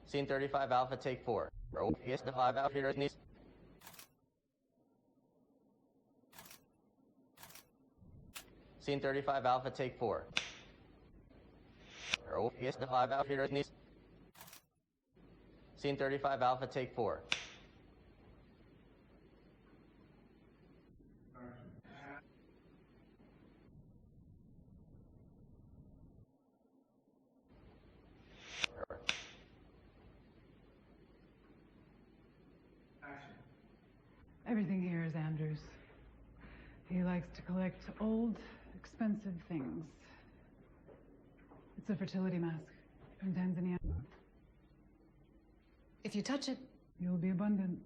Scene 35 Alpha, take 4. Roll. Yes, the 5 Alpha here needs. Scene 35 Alpha, take 4. Roll. Yes, the 5 Alpha here needs. Scene 35 Alpha, take 4. Everything here is Andrew's. He likes to collect old, expensive things. It's a fertility mask from Tanzania. If you touch it, you'll be abundant.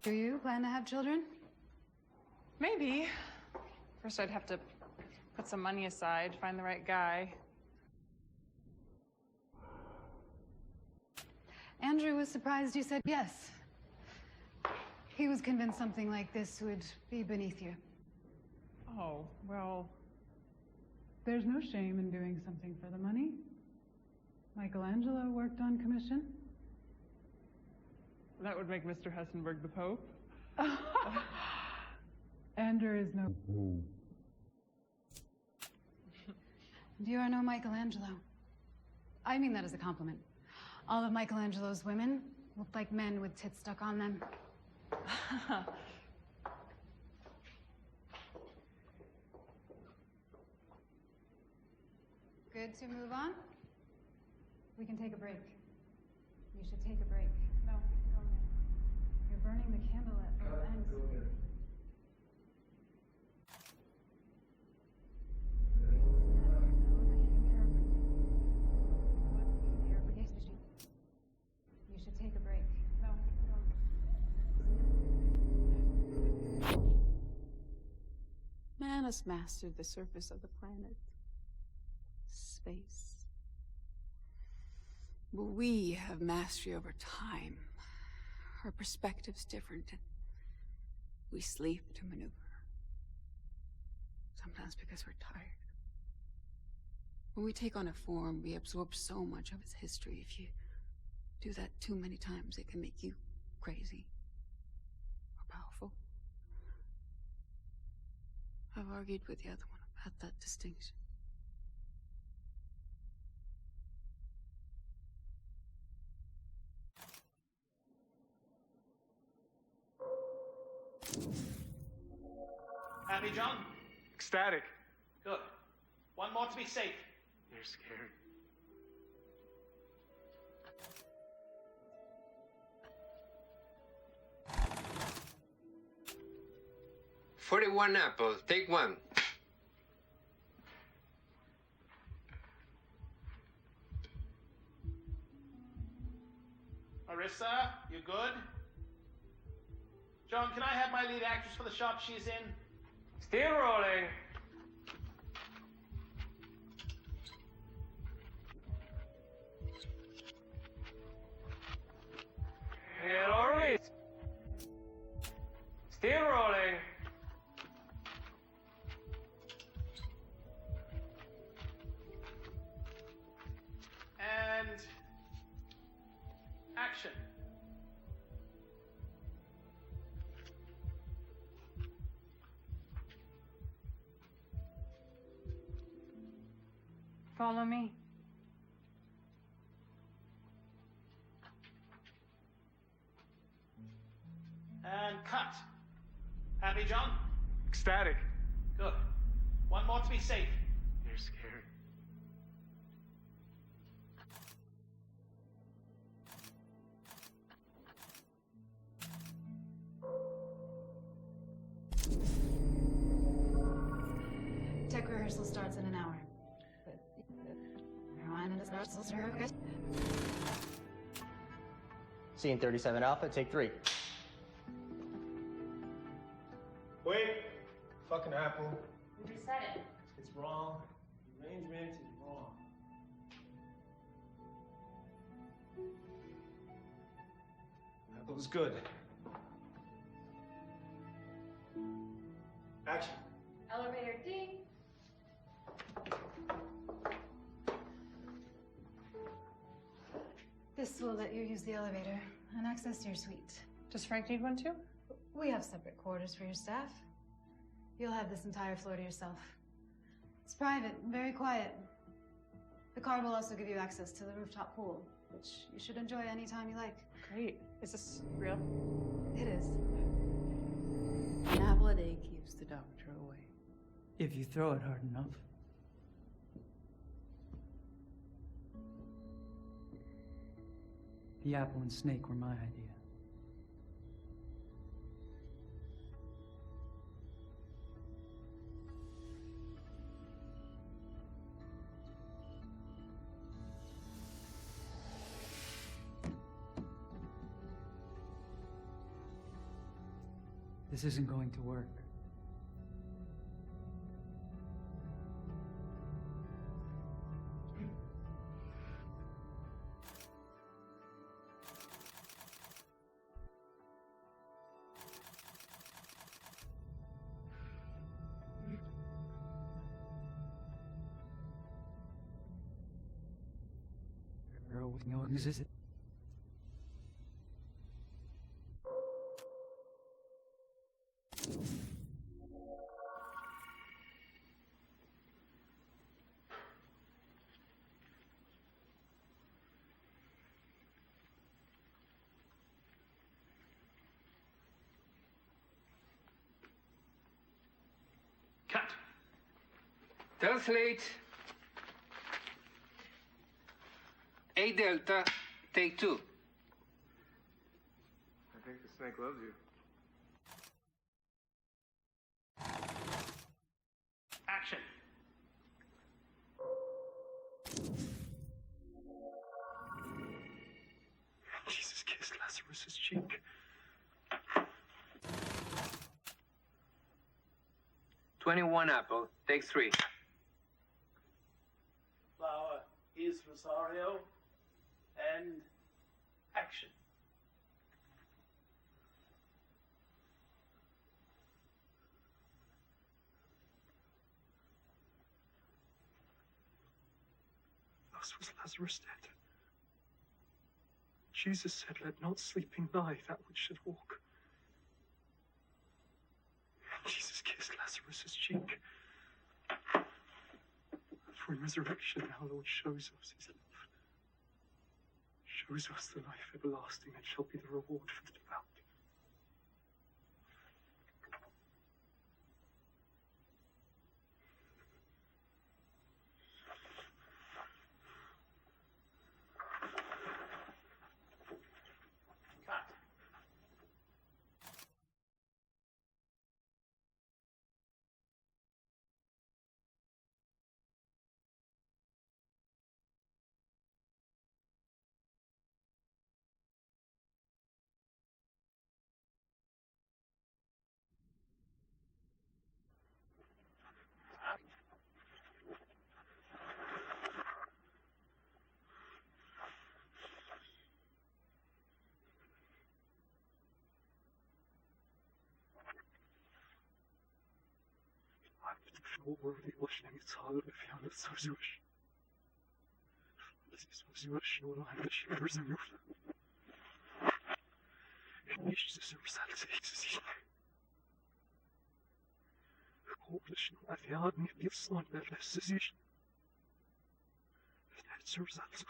Do you plan to have children? Maybe. First, I'd have to put some money aside, find the right guy. Andrew was surprised you said yes. He was convinced something like this would be beneath you. Oh, well... There's no shame in doing something for the money. Michelangelo worked on commission. That would make Mr. Hessenberg the Pope. Andrew is no... You are no Michelangelo. I mean that as a compliment. All of Michelangelo's women looked like men with tits stuck on them. Good to move on? We can take a break. You should take a break. No, go ahead. You're burning the candle at both ends. You should take a break. No, Man has mastered the surface of the planet. Space. But we have mastery over time. Our perspective's different, and we sleep to maneuver. Sometimes because we're tired. When we take on a form, we absorb so much of its history. If you do that too many times, it can make you crazy or powerful. I've argued with the other one about that distinction. Happy, John? Ecstatic. Good. One more to be safe. You're scared. $41 apples. Take one. Marissa, you good? John, can I have my lead actress for the shot she's in? Still rolling. Hello, Reese. Still rolling. And action. follow me. And cut. Happy, John? Ecstatic. Good. One more to be safe. You're scared. Tech rehearsal starts in an hour. Scene 37 Alpha, take 3. Wait. Fucking apple. We just said it. It's wrong. You strange man to be wrong. That was good. Action. Elevator D. This will let you use the elevator and access your suite. Does Frank need one too? We have separate quarters for your staff. You'll have this entire floor to yourself. It's private, very quiet. The car will also give you access to the rooftop pool, which you should enjoy anytime you like. Great. Is this real? It is. An apple a day keeps the doctor away. If you throw it hard enough. The apple and snake were my idea. This isn't going to work. Girl with no existence. Cut. Tell Slate. A Delta, take 2. I think the snake loves you. Action. Jesus kissed Lazarus's cheek. 21 Apple, take 3. Flower is Rosario. And action. Thus was Lazarus dead. Jesus said, let not sleeping lie that which should walk. Jesus kissed Lazarus's cheek. For in resurrection our Lord shows us his love. Shows us the life everlasting that shall be the reward for the devout. Cut. Worthy washing Zahl Fianna Sozush. Das ist Sozush, nur noch eine Schimmel. Nicht das Salz, ich sehe. Komisch, nur ein Jahr nicht jetzt noch mehr lässt es sich. Das ist Salz.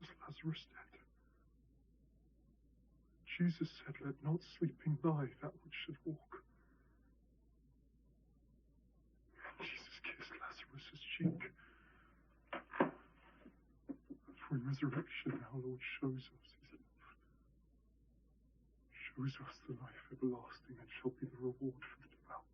Was Lazarus dead? Jesus said, let not sleeping lie that which should walk. Jesus kissed Lazarus's cheek. For in resurrection our Lord shows us his love. who is us the life everlasting and shall be the reward for the devout.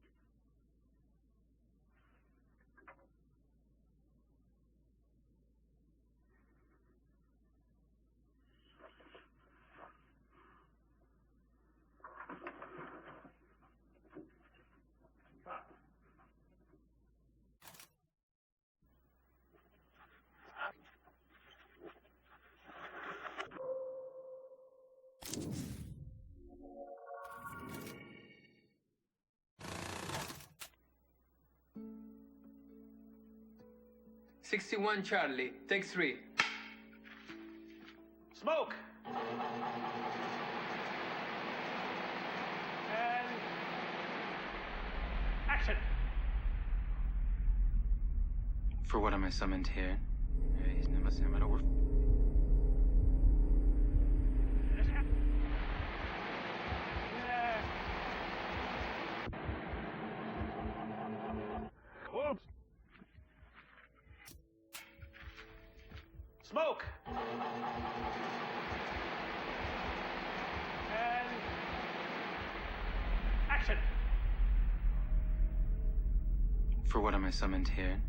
'61 Charlie, take 3. Smoke! And action! For what am I summoned here? He's never summoned over. Whoops! Smoke! And action! For what am I summoned here?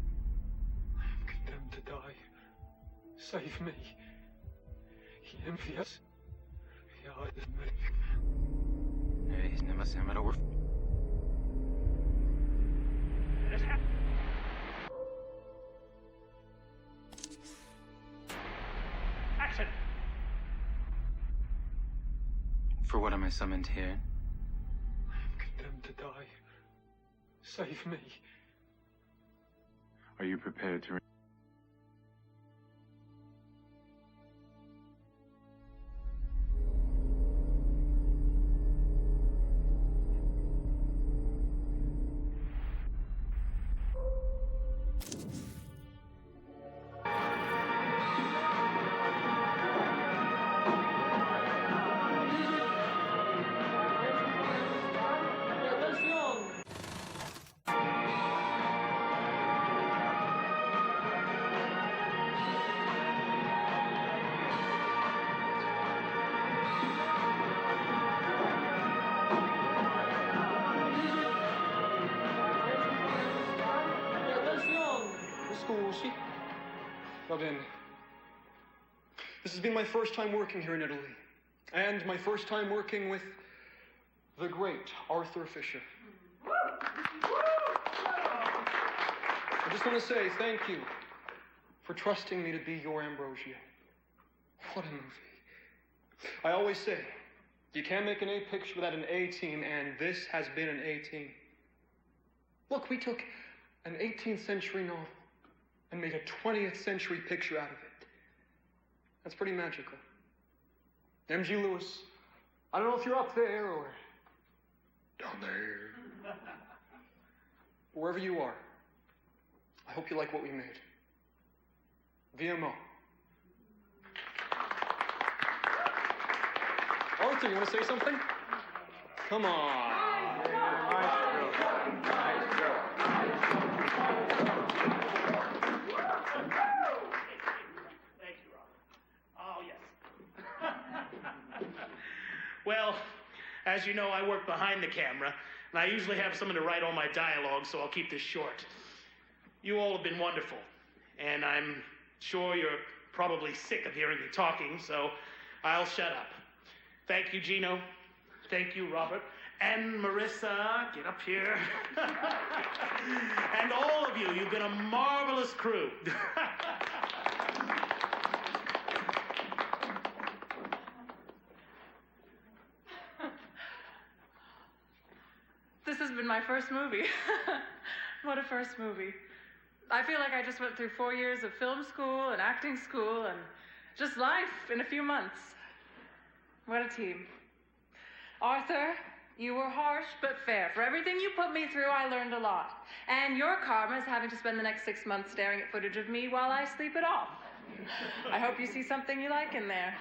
I am condemned to die. Save me. He envious. He hides me. He's never summoned over. Action! For what am I summoned here? I am condemned to die. Save me. Are you prepared to? Scusi. Va bene. This has been my first time working here in Italy. And my first time working with the great Arthur Fisher. I just want to say thank you for trusting me to be your Ambrosio. What a movie. I always say, you can't make an A picture without an A team, and this has been an A team. Look, we took an 18th century novel and made a 20th century picture out of it. That's pretty magical. M.G. Lewis, I don't know if you're up there or down there. Wherever you are, I hope you like what we made. VMO. Arthur, you want to say something? Come on. Well, as you know, I work behind the camera, and I usually have someone to write all my dialogue, so I'll keep this short. You all have been wonderful, and I'm sure you're probably sick of hearing me talking, so I'll shut up. Thank you, Gino. Thank you, Robert. And Marissa, get up here. And all of you, you've been a marvelous crew. This has been my first movie. What a first movie. I feel like I just went through 4 years of film school and acting school and just life in a few months. What a team. Arthur, you were harsh but fair. For everything you put me through, I learned a lot. And your karma is having to spend the next 6 months staring at footage of me while I sleep it off. I hope you see something you like in there.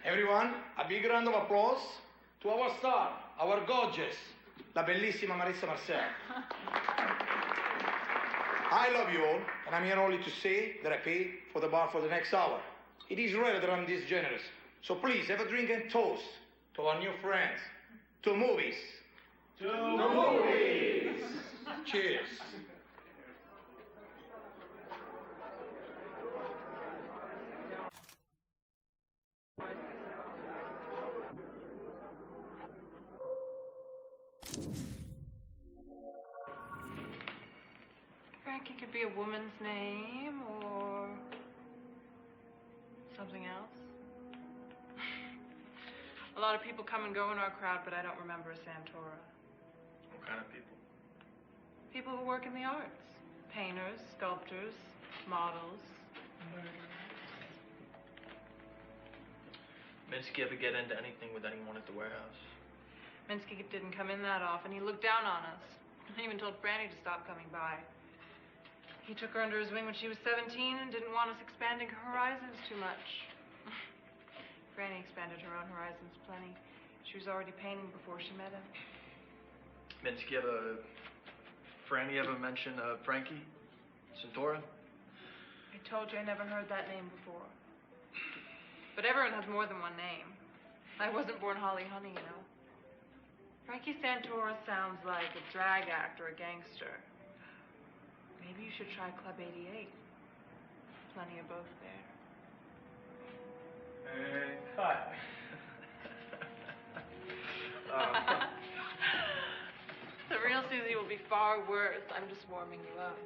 Everyone, a big round of applause to our star, our gorgeous, la bellissima Marissa Marcel. I love you all, and I'm here only to say that I pay for the bar for the next hour. It is rare that I'm this generous. So please, have a drink and toast to our new friends. To movies. To movies! Cheers. Frankie could be a woman's name or something else. A lot of people come and go in our crowd, but I don't remember a Santora. What kind of people? People who work in the arts. Painters, sculptors, models, murderers. Minsky ever get into anything with anyone at the warehouse? Minsky didn't come in that often. He looked down on us. He even told Franny to stop coming by. He took her under his wing when she was 17 and didn't want us expanding her horizons too much. Franny expanded her own horizons plenty. She was already painting before she met him. Minsky ever... Franny ever mention Frankie? Santora? I told you I never heard that name before. But everyone has more than one name. I wasn't born Holly Honey, you know. Frankie Santora sounds like a drag act or a gangster. Maybe you should try Club 88. Plenty of both there. And cut. The real Susie will be far worse. I'm just warming you up.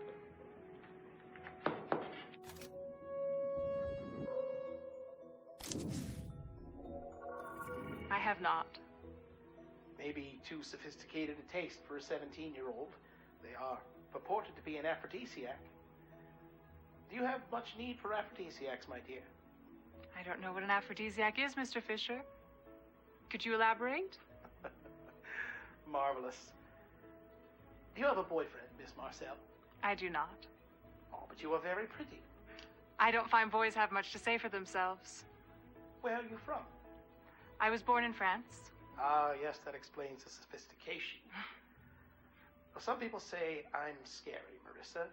I have not. Maybe too sophisticated a taste for a 17-year-old. They are purported to be an aphrodisiac. Do you have much need for aphrodisiacs, my dear? I don't know what an aphrodisiac is, Mr. Fisher. Could you elaborate? Marvelous. Do you have a boyfriend, Miss Marcel? I do not. Oh, but you are very pretty. I don't find boys have much to say for themselves. Where are you from? I was born in France. Ah, yes, that explains the sophistication. Well, some people say I'm scary, Marissa.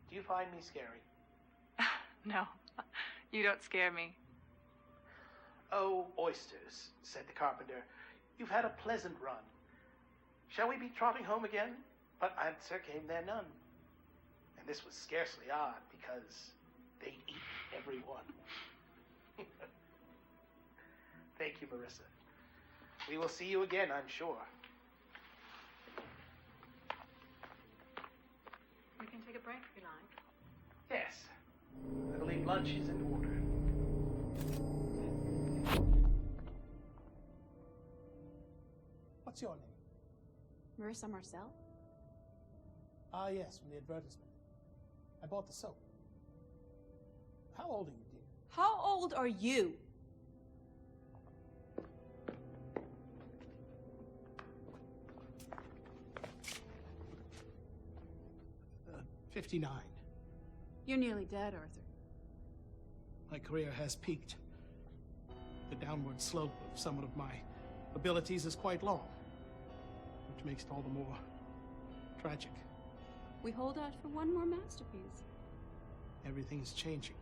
Do you find me scary? No, you don't scare me. Oh, oysters, said the carpenter. You've had a pleasant run. Shall we be trotting home again? But answer came there none. And this was scarcely odd, because they eat everyone. Thank you, Marissa. We will see you again, I'm sure. We can take a break if you like. Yes. I believe lunch is in order. What's your name? Marissa Marcel? Ah, yes, from the advertisement. I bought the soap. How old are you, dear? How old are you? 59. You're nearly dead, Arthur. My career has peaked. The downward slope of some of my abilities is quite long, which makes it all the more tragic. We hold out for one more masterpiece. Everything is changing.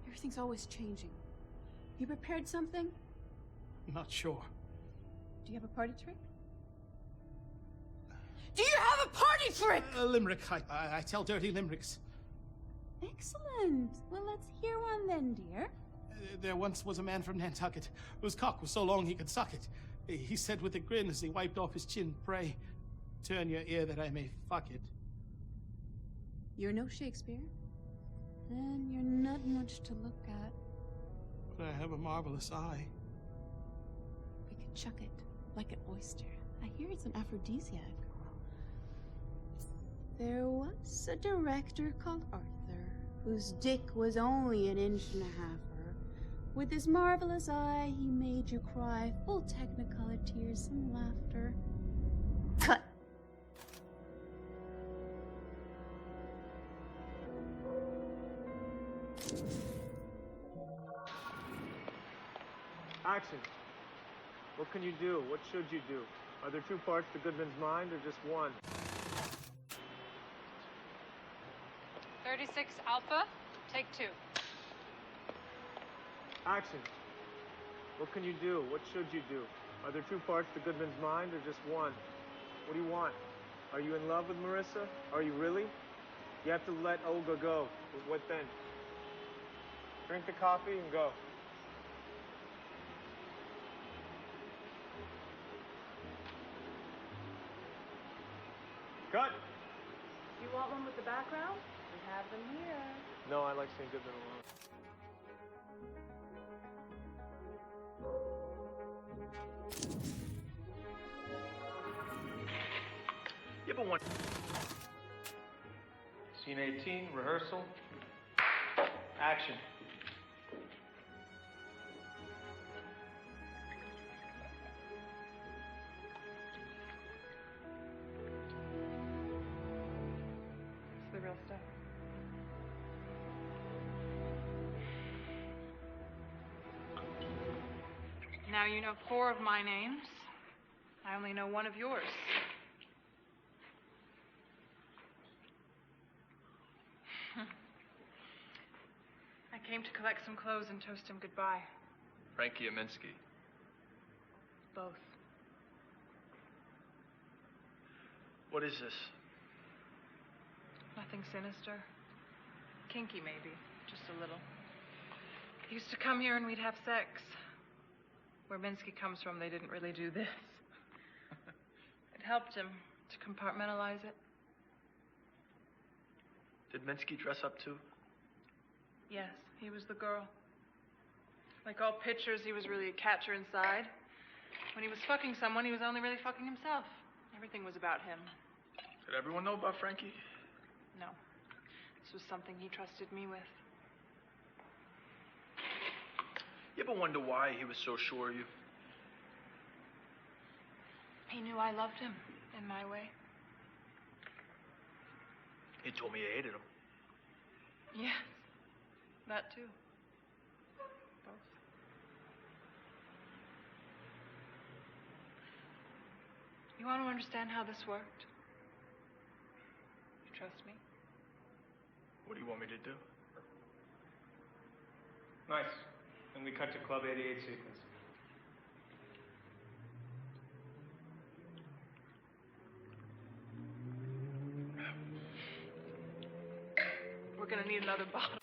Everything's always changing. You prepared something? I'm not sure. Do you have a party trick? Do you have a party trick? A limerick. I tell dirty limericks. Excellent. Well, let's hear one then, dear. There once was a man from Nantucket whose cock was so long he could suck it. He said with a grin as he wiped off his chin, "Pray, turn your ear that I may fuck it." You're no Shakespeare. Then you're not much to look at. But I have a marvelous eye. We could chuck it like an oyster. I hear it's an aphrodisiac. There was a director called Arthur, whose dick was only 1.5 inches. With his marvelous eye, he made you cry, full technicolor tears and laughter. Cut! Action. What can you do? What should you do? Are there two parts to Goodman's mind or just one? 36 Alpha, take 2. Action. What can you do? What should you do? Are there two parts to Goodman's mind or just one? What do you want? Are you in love with Marissa? Are you really? You have to let Olga go. What then? Drink the coffee and go. Cut! You want one with the background? We have them here. No, I like seeing Goodman alone. You ever want... Scene 18, rehearsal. Action. It's the real stuff. Now you know 4 of my names. I only know 1 of yours. I came to collect some clothes and toast him goodbye. Frankie Aminsky. Both. What is this? Nothing sinister. Kinky, maybe. Just a little. He used to come here and we'd have sex. Where Minsky comes from, they didn't really do this. It helped him to compartmentalize it. Did Minsky dress up too? Yes, he was the girl. Like all pitchers, he was really a catcher inside. When he was fucking someone, he was only really fucking himself. Everything was about him. Did everyone know about Frankie? No. This was something he trusted me with. You ever wonder why he was so sure of you? He knew I loved him, in my way. He told me you hated him. Yes, that too. Both. You want to understand how this worked? You trust me? What do you want me to do? Nice. And we cut to Club 88 sequence. We're gonna need another bottle.